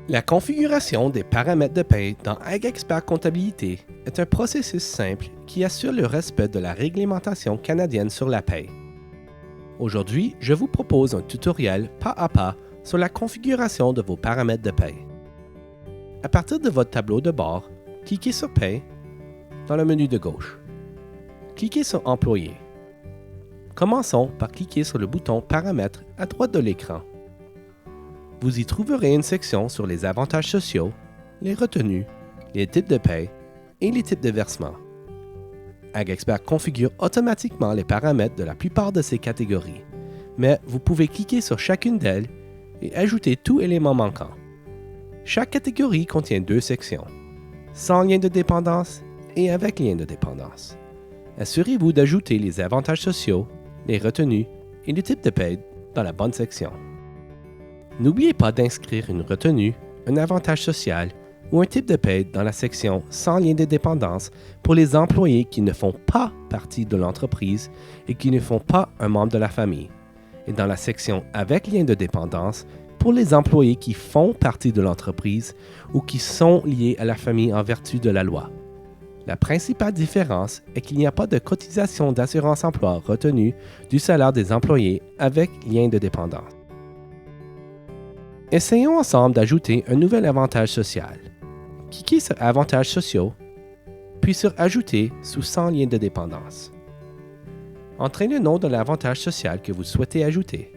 La configuration des paramètres de paie dans AgExpert Comptabilité est un processus simple qui assure le respect de la réglementation canadienne sur la paie. Aujourd'hui, je vous propose un tutoriel pas à pas sur la configuration de vos paramètres de paie. À partir de votre tableau de bord, cliquez sur Paie dans le menu de gauche. Cliquez sur Employé. Commençons par cliquer sur le bouton Paramètres à droite de l'écran. Vous y trouverez une section sur les avantages sociaux, les retenues, les types de paie et les types de versement. AgExpert configure automatiquement les paramètres de la plupart de ces catégories, mais vous pouvez cliquer sur chacune d'elles et ajouter tout élément manquant. Chaque catégorie contient deux sections, sans lien de dépendance et avec lien de dépendance. Assurez-vous d'ajouter les avantages sociaux, les retenues et les types de paie dans la bonne section. N'oubliez pas d'inscrire une retenue, un avantage social ou un type de paie dans la section « Sans lien de dépendance » pour les employés qui ne font pas partie de l'entreprise et qui ne font pas un membre de la famille, et dans la section « Avec lien de dépendance » pour les employés qui font partie de l'entreprise ou qui sont liés à la famille en vertu de la loi. La principale différence est qu'il n'y a pas de cotisation d'assurance-emploi retenue du salaire des employés avec lien de dépendance. Essayons ensemble d'ajouter un nouvel avantage social. Cliquez sur Avantages sociaux, puis sur Ajouter sous Sans lien de dépendance. Entrez le nom de l'avantage social que vous souhaitez ajouter.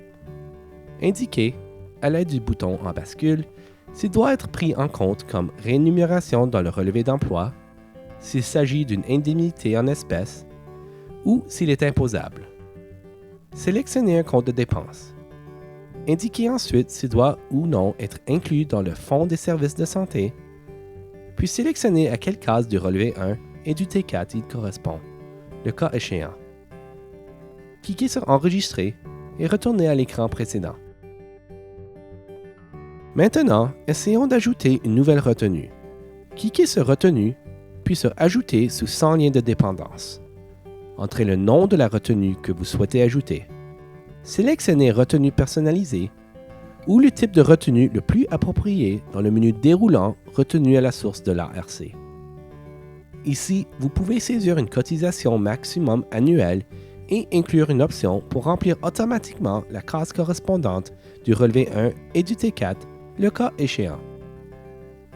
Indiquez, à l'aide du bouton en bascule, s'il doit être pris en compte comme rémunération dans le relevé d'emploi, s'il s'agit d'une indemnité en espèces ou s'il est imposable. Sélectionnez un compte de dépenses. Indiquez ensuite s'il doit ou non être inclus dans le Fonds des services de santé, puis sélectionnez à quelle case du relevé 1 et du T4 il correspond, le cas échéant. Cliquez sur Enregistrer et retournez à l'écran précédent. Maintenant, essayons d'ajouter une nouvelle retenue. Cliquez sur Retenue, puis sur Ajouter sous Sans lien de dépendance. Entrez le nom de la retenue que vous souhaitez ajouter. Sélectionnez Retenue personnalisée ou le type de retenue le plus approprié dans le menu déroulant Retenue à la source de l'ARC. Ici, vous pouvez saisir une cotisation maximum annuelle et inclure une option pour remplir automatiquement la case correspondante du relevé 1 et du T4, le cas échéant.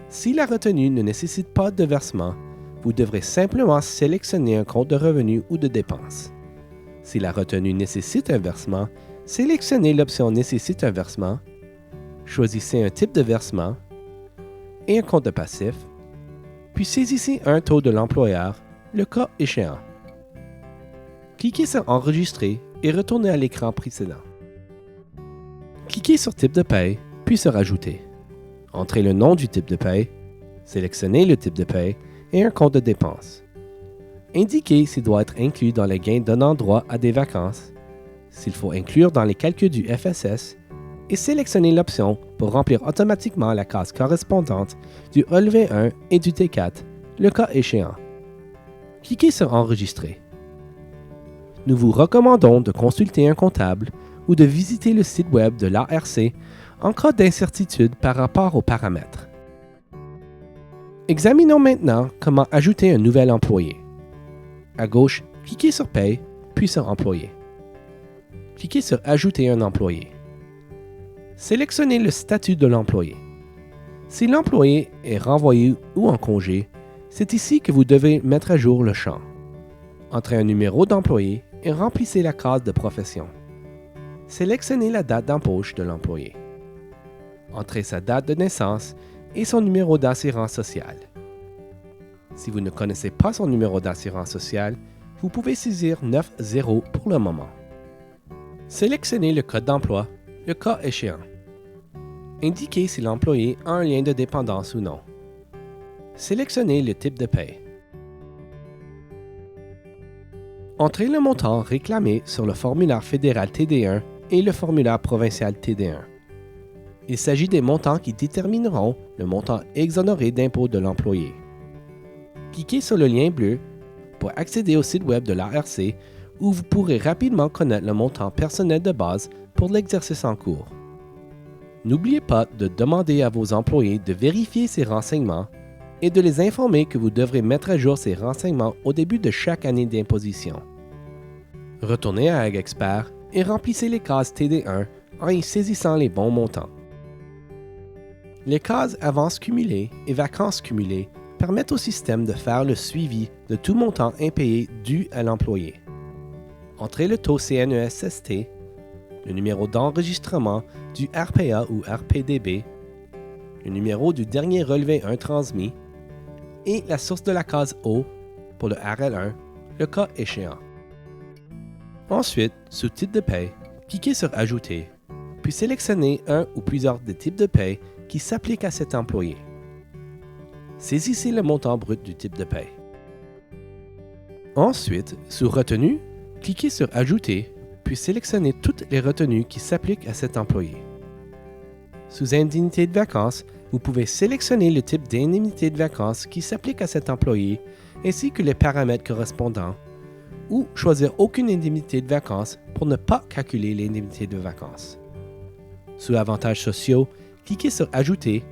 Si la retenue ne nécessite pas de versement, vous devrez simplement sélectionner un compte de revenus ou de dépenses. Si la retenue nécessite un versement, sélectionnez l'option « Nécessite un versement », choisissez un type de versement et un compte de passif, puis saisissez un taux de l'employeur, le cas échéant. Cliquez sur « Enregistrer » et retournez à l'écran précédent. Cliquez sur « Type de paie » puis sur « Ajouter ». Entrez le nom du type de paie, sélectionnez le type de paie et un compte de dépenses. Indiquez s'il doit être inclus dans les gains donnant droit à des vacances, s'il faut inclure dans les calculs du FSS, et sélectionnez l'option pour remplir automatiquement la case correspondante du relevé 1 et du T4, le cas échéant. Cliquez sur Enregistrer. Nous vous recommandons de consulter un comptable ou de visiter le site web de l'ARC en cas d'incertitude par rapport aux paramètres. Examinons maintenant comment ajouter un nouvel employé. À gauche, cliquez sur Paie, puis sur Employé. Cliquez sur Ajouter un employé. Sélectionnez le statut de l'employé. Si l'employé est renvoyé ou en congé, c'est ici que vous devez mettre à jour le champ. Entrez un numéro d'employé et remplissez la case de profession. Sélectionnez la date d'embauche de l'employé. Entrez sa date de naissance et son numéro d'assurance sociale. Si vous ne connaissez pas son numéro d'assurance sociale, vous pouvez saisir 90 pour le moment. Sélectionnez le code d'emploi, le cas échéant. Indiquez si l'employé a un lien de dépendance ou non. Sélectionnez le type de paie. Entrez le montant réclamé sur le formulaire fédéral TD1 et le formulaire provincial TD1. Il s'agit des montants qui détermineront le montant exonéré d'impôt de l'employé. Cliquez sur le lien bleu pour accéder au site web de l'ARC où vous pourrez rapidement connaître le montant personnel de base pour l'exercice en cours. N'oubliez pas de demander à vos employés de vérifier ces renseignements et de les informer que vous devrez mettre à jour ces renseignements au début de chaque année d'imposition. Retournez à AgExpert et remplissez les cases TD1 en y saisissant les bons montants. Les cases avances cumulées et vacances cumulées permettent au système de faire le suivi de tout montant impayé dû à l'employé. Entrez le taux CNESST, le numéro d'enregistrement du RPA ou RPDB, le numéro du dernier relevé 1 transmis et la source de la case O pour le RL1, le cas échéant. Ensuite, sous Type de paie, cliquez sur Ajouter, puis sélectionnez un ou plusieurs des types de paie qui s'appliquent à cet employé. Saisissez le montant brut du type de paie. Ensuite, sous Retenue, cliquez sur Ajouter, puis sélectionnez toutes les retenues qui s'appliquent à cet employé. Sous Indemnité de vacances, vous pouvez sélectionner le type d'indemnité de vacances qui s'applique à cet employé ainsi que les paramètres correspondants ou choisir aucune indemnité de vacances pour ne pas calculer l'indemnité de vacances. Sous Avantages sociaux, cliquez sur Ajouter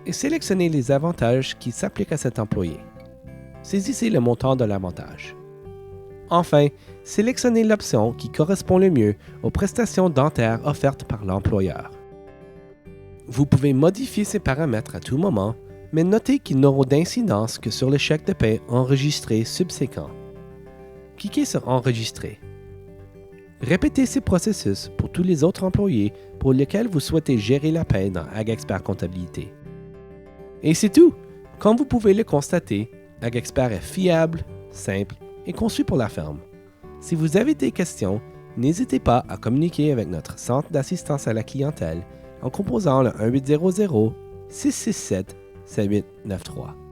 et sélectionnez les avantages qui s'appliquent à cet employé. Saisissez le montant de l'avantage. Enfin, sélectionnez l'option qui correspond le mieux aux prestations dentaires offertes par l'employeur. Vous pouvez modifier ces paramètres à tout moment, mais notez qu'ils n'auront d'incidence que sur le chèque de paie enregistré subséquent. Cliquez sur Enregistrer. Répétez ces processus pour tous les autres employés pour lesquels vous souhaitez gérer la paie dans AgExpert Comptabilité. Et c'est tout! Comme vous pouvez le constater, AgExpert est fiable, simple et conçu pour la ferme. Si vous avez des questions, n'hésitez pas à communiquer avec notre centre d'assistance à la clientèle en composant le 1-800-667-7893.